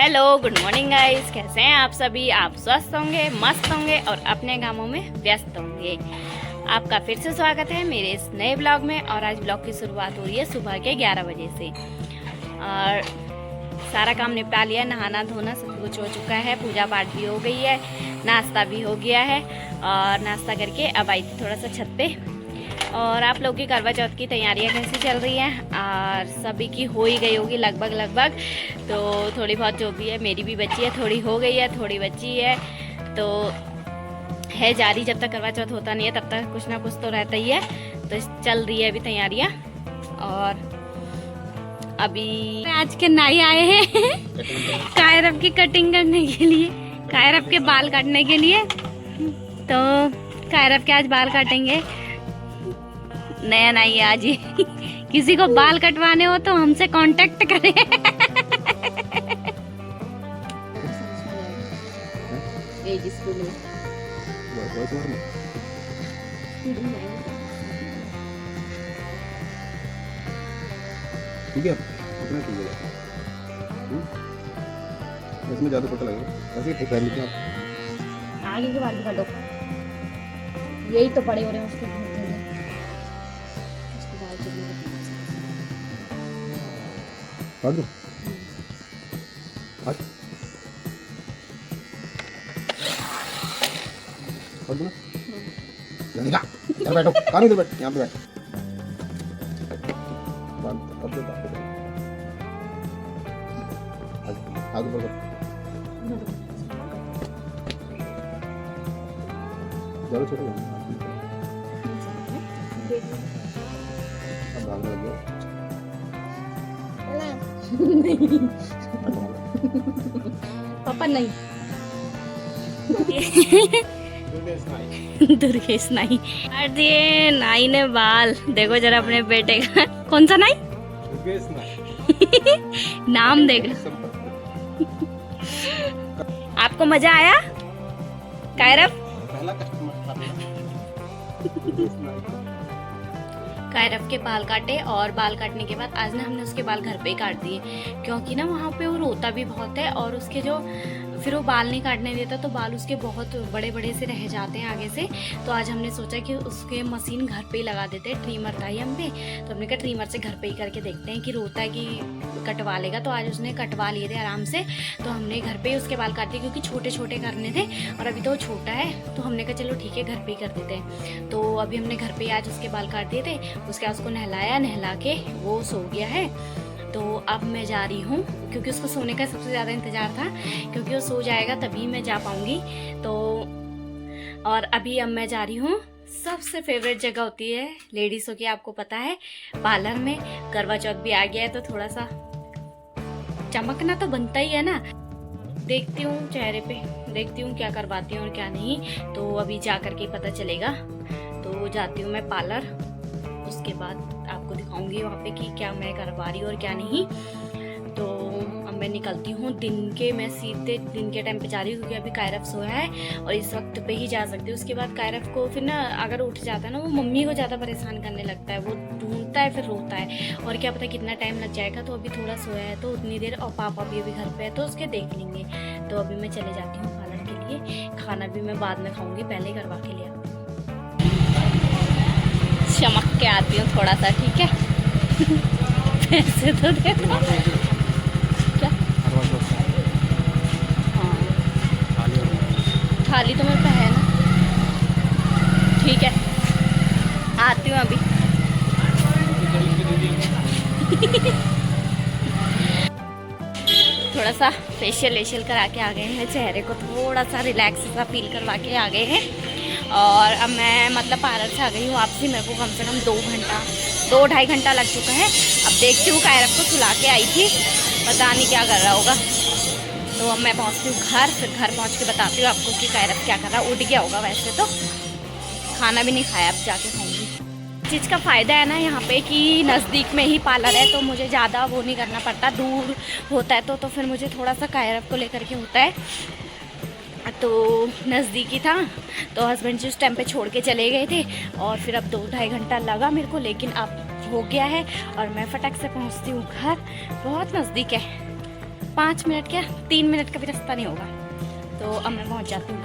Hello, good morning guys. कैसे हैं आप सभी? आप स्वस्थ होंगे, मस्त होंगे और अपने कामों में व्यस्त होंगे। आपका फिर से स्वागत है मेरे इस नए ब्लॉग में। और आज ब्लॉग की शुरुआत हो रही है सुबह के 11 बजे से। और सारा काम निपटा लिया, नहाना धोना सब कुछ हो चुका है, पूजा पाठ भी हो गई है, नाश्ता भी हो गया है। और नाश्ता करके अब आई थी थोड़ा सा छत पे। और आप लोग की करवा चौथ की तैयारियां कैसी चल रही हैं? और सभी की हो ही गई होगी लगभग। तो थोड़ी बहुत जो भी है, मेरी भी बची है, थोड़ी हो गई है, थोड़ी बची है। तो है जारी, जब तक करवा चौथ होता नहीं है तब तक कुछ ना कुछ तो रहता ही है। तो चल रही है अभी तैयारियां। और अभी आज के नाई आए हैं कायरव की कटिंग करने के लिए, कायरव के बाल काटने के लिए। तो कायरव के आज बाल काटेंगे, नया नाई है आज ही। किसी को बाल कटवाने हो तो हमसे कांटेक्ट करें। ठीक है, इतना ठीक है। इसमें ज़्यादा पता लगेगा। ऐसे एक लेते हैं आगे के बाल काटो, यही तो बड़े हो रहे हैं उसके काट दो। काट दो ना। जल्दी का। इधर बैठो, कान इधर बैठ, यहाँ पे बैठ। अब दो, आगे बढ़ो। ज़्यादा छोटा नहीं। अब भागने लग गया। नहीं पापा नहीं। दुर्गेश नाई काट दिए नाई ने बाल। देखो जरा अपने बेटे का। कौन सा नाई? दुर्गेश नाई। नाम देखो। आपको मजा आया कायरव? पहला कस्टमर कायरव के बाल काटे। और बाल काटने के बाद आज ना हमने उसके बाल घर पे ही काट दिए, क्योंकि ना वहाँ पे वो रोता भी बहुत है। और उसके जो फिर वो बाल नहीं काटने देता तो बाल उसके बहुत बड़े बड़े से रह जाते हैं आगे से। तो आज हमने सोचा कि उसके मशीन घर पे ही लगा देते हैं। ट्रिमर था ही हम पे, तो हमने कहा ट्रिमर से घर पे ही करके देखते हैं कि रोता है कि कटवा लेगा। तो आज उसने कटवा लिए थे आराम से। तो हमने घर पे ही उसके बाल काट दिए, क्योंकि छोटे छोटे करने थे और अभी तो वो छोटा है। तो हमने कहा चलो ठीक है, घर पे ही कर देते हैं। तो अभी हमने घर पे ही आज उसके बाल काट दिए थे। उसके बाद उसको नहलाया, नहला के वो सो गया है। तो अब मैं जा रही हूँ, क्योंकि उसको सोने का सबसे ज़्यादा इंतज़ार था, क्योंकि वो सो जाएगा तभी मैं जा पाऊँगी। तो और अभी अब मैं जा रही हूँ, सबसे फेवरेट जगह होती है लेडीज़ों की, आपको पता है, पार्लर में। करवा चौथ भी आ गया है तो थोड़ा सा चमकना तो बनता ही है ना। देखती हूँ चेहरे पे, देखती हूँ क्या करवाती हूँ और क्या नहीं। तो अभी जा करके पता चलेगा। तो जाती हूँ मैं पार्लर, उसके बाद आपको दिखाऊंगी वहाँ पे कि क्या मैं करवा रही हूँ और क्या नहीं। तो अब मैं निकलती हूँ दिन के, मैं सीधे दिन के टाइम पे जा रही हूँ, क्योंकि अभी कायरव सोया है और इस वक्त पे ही जा सकती हूँ। उसके बाद कायरव को फिर ना अगर उठ जाता है ना, वो मम्मी को ज़्यादा परेशान करने लगता है, वो ढूंढता है फिर रोता है। और क्या पता कितना टाइम लग जाएगा। तो अभी थोड़ा सोया है तो उतनी देर, और पापा भी अभी घर पे है तो उसके देख लेंगे। तो अभी मैं चले जाती हूँ पार्लर के लिए। खाना भी मैं बाद में खाऊंगी, पहले करवा के ले आऊँ। चमक के आती हूँ थोड़ा सा, ठीक है? पैसे तो दे दो। क्या? हाँ, थाली तो मेरे पे है ना। ठीक है, आती हूँ अभी। थोड़ा सा फेशियल करा के आ गए हैं, चेहरे को थोड़ा सा रिलैक्स सा फील करवा के आ गए हैं। और अब मैं मतलब पार्लर से आ गई हूँ वापसी। मेरे को कम से कम 2-2.5 घंटा लग चुका है। अब देखती हूँ, कायरव को सुला के आई थी, पता नहीं क्या कर रहा होगा। तो अब मैं पहुँचती हूँ घर, फिर घर पहुँच के बताती हूँ आपको कि कायरव क्या कर रहा है। उठ गया होगा वैसे तो, खाना भी नहीं खाया, अब जाके खाऊंगी। चीज़ का फ़ायदा है ना यहाँ पे कि नज़दीक में ही पार्लर है, तो मुझे ज़्यादा वो नहीं करना पड़ता। दूर होता है तो फिर मुझे थोड़ा सा कायरव को लेकर के होता है। तो नज़दीकी था, तो हस्बैंड जी उस टाइम पे छोड़ के चले गए थे। और फिर अब 2-2.5 घंटा लगा मेरे को, लेकिन अब हो गया है और मैं फटक से पहुंचती हूँ घर। बहुत नज़दीक है, 5 मिनट क्या 3 मिनट का भी रास्ता नहीं होगा। तो अब मैं पहुंच जाती हूँ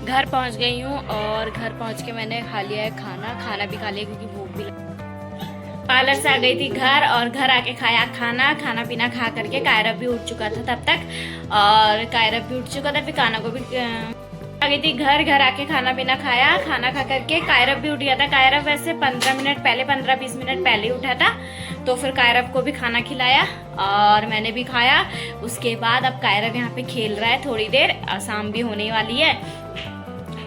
घर पहुंच गई हूँ। और घर पहुंच के मैंने खा लिया है खाना भी खा लिया क्योंकि भूख भी पार्लर से आ गई थी घर, और घर आके खाया खाना पीना खा करके कायरव भी उठ चुका था तब तक, और कायरव भी उठ चुका था, फिर काना को भी आ गई थी घर आके खाना पीना खाया, खाना खा करके कायरव भी उठ गया था। कायरव वैसे 15-20 मिनट पहले उठा था, तो फिर कायरव को भी खाना खिलाया और मैंने भी खाया। उसके बाद अब कायरव यहाँ पे खेल रहा है थोड़ी देर, शाम भी होने वाली है।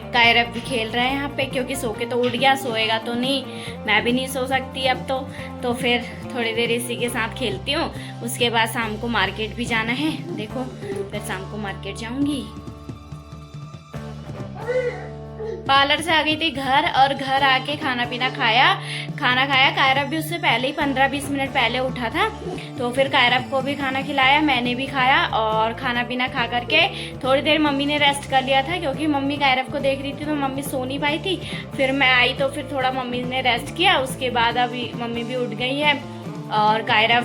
कायरव भी खेल रहा है यहाँ पे क्योंकि सो के तो उठ गया, सोएगा तो नहीं, मैं भी नहीं सो सकती अब तो फिर थोड़ी देर इसी के साथ खेलती हूँ। उसके बाद शाम को मार्केट भी जाना है, देखो फिर शाम को मार्केट जाऊंगी। पार्लर से आ गई थी घर, और घर आके खाना खाया। कायरव भी उससे पहले ही 15-20 मिनट पहले उठा था, तो फिर कायरव को भी खाना खिलाया, मैंने भी खाया, और खाना पीना खा करके थोड़ी देर मम्मी ने रेस्ट कर लिया था क्योंकि मम्मी कायरव को देख रही थी तो मम्मी सो नहीं पाई थी। फिर मैं आई तो फिर थोड़ा मम्मी ने रेस्ट किया। उसके बाद अभी मम्मी भी उठ गई है और कायरव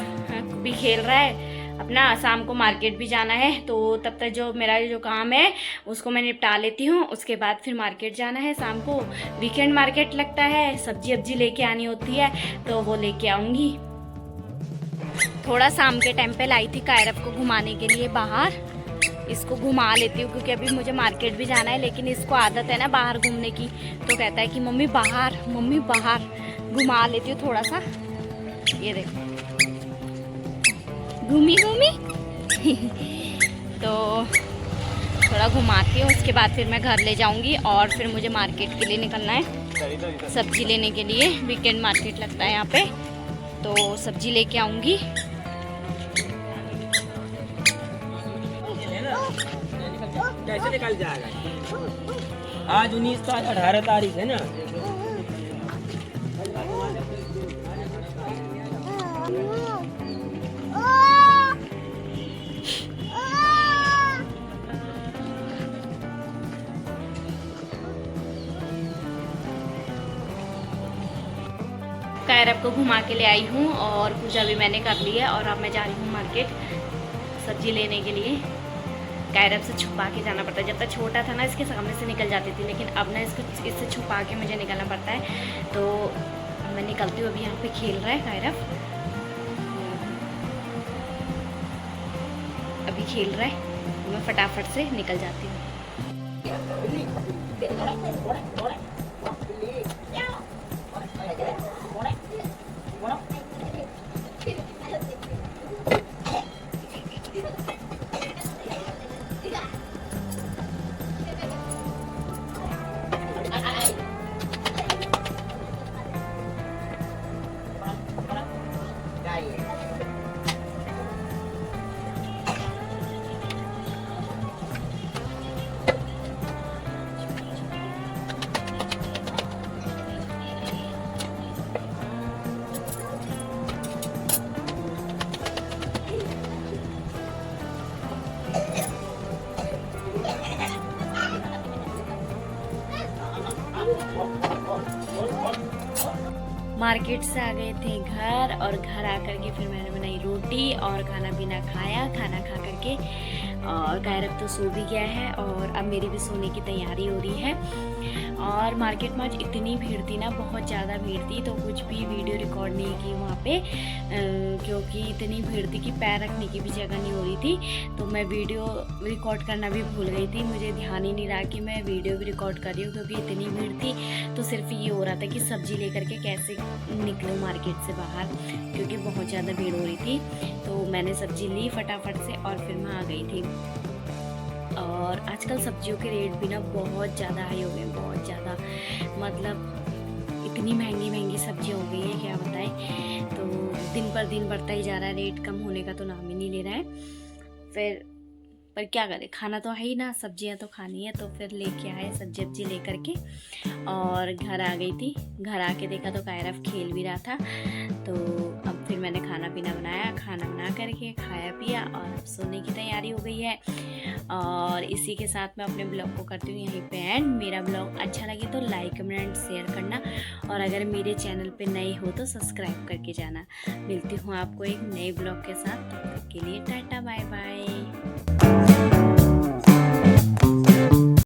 भी खेल रहा है अपना। शाम को मार्केट भी जाना है, तो तब तक जो मेरा जो काम है उसको मैं निपटा लेती हूँ। उसके बाद फिर मार्केट जाना है शाम को, वीकेंड मार्केट लगता है, सब्जी अब्जी लेके आनी होती है तो वो लेके आऊँगी। थोड़ा शाम के टाइम पे लाई थी कायरव को घुमाने के लिए बाहर, इसको घुमा लेती हूँ क्योंकि अभी मुझे मार्केट भी जाना है, लेकिन इसको आदत है ना बाहर घूमने की, तो कहता है कि मम्मी बाहर घुमा लेती हूँ थोड़ा सा। ये देखो घूमी तो थोड़ा घुमाती हूँ। उसके बाद फिर मैं घर ले जाऊंगी और फिर मुझे मार्केट के लिए निकलना है, सब्जी लेने के लिए। वीकेंड मार्केट लगता है यहाँ पे, तो सब्जी लेके आऊंगी। कैसे निकल जाएगा? आज 18 तारीख है ना। कायरव को घुमा के ले आई हूँ और पूजा भी मैंने कर ली है, और अब मैं जा रही हूँ मार्केट सब्जी लेने के लिए। कायरव से छुपा के जाना पड़ता है, जब तक छोटा था ना इसके सामने से निकल जाती थी, लेकिन अब ना इससे छुपा के मुझे निकलना पड़ता है। तो मैं निकलती हूँ, अभी यहाँ पे खेल रहा है कायरव, अभी खेल रहा है, मैं फटाफट से निकल जाती हूँ। मार्केट से आ गए थे घर, और घर आकर के फिर मैंने बनाई रोटी और खाना पीना खाया। खाना खा करके और कायरव तो सो भी गया है, और अब मेरी भी सोने की तैयारी हो रही है। और मार्केट में आज इतनी भीड़ थी ना, बहुत ज़्यादा भीड़ थी, तो कुछ भी वीडियो रिकॉर्ड नहीं की वहाँ पे, क्योंकि इतनी भीड़ थी कि पैर रखने की भी जगह नहीं हो रही थी। तो मैं वीडियो रिकॉर्ड करना भी भूल गई थी, मुझे ध्यान ही नहीं रहा कि मैं वीडियो भी रिकॉर्ड कर रही हूँ, क्योंकि इतनी भीड़ थी। तो सिर्फ ये हो रहा था कि सब्जी लेकर के कैसे निकलूँ मार्केट से बाहर, क्योंकि बहुत ज़्यादा भीड़ हो रही थी। तो मैंने सब्जी ली फटाफट से और फिर मैं आ गई थी। और आजकल सब्जियों के रेट भी ना बहुत ज़्यादा हाई हो गए, बहुत ज़्यादा, मतलब इतनी महंगी सब्जी हो गई है क्या बताएं। तो दिन पर दिन बढ़ता ही जा रहा है, रेट कम होने का तो नाम ही नहीं ले रहा है। फिर पर क्या करें, खाना तो है ही ना, सब्जियां तो खानी है। तो फिर लेके आए सब्जी लेकर के, और घर आ गई थी। घर आके देखा तो कायरव खेल भी रहा था। तो अब फिर मैंने खाना पीना बनाया, खाना बना करके खाया पिया और अब सोने की तैयारी हो गई है। और इसी के साथ मैं अपने ब्लॉग को करती हूँ यहीं पे एंड। मेरा ब्लॉग अच्छा लगे तो लाइक कमेंट शेयर करना, और अगर मेरे चैनल पे नए हो तो सब्सक्राइब करके जाना। मिलती हूँ आपको एक नए ब्लॉग के साथ, तब तक के लिए टाटा बाय बाय।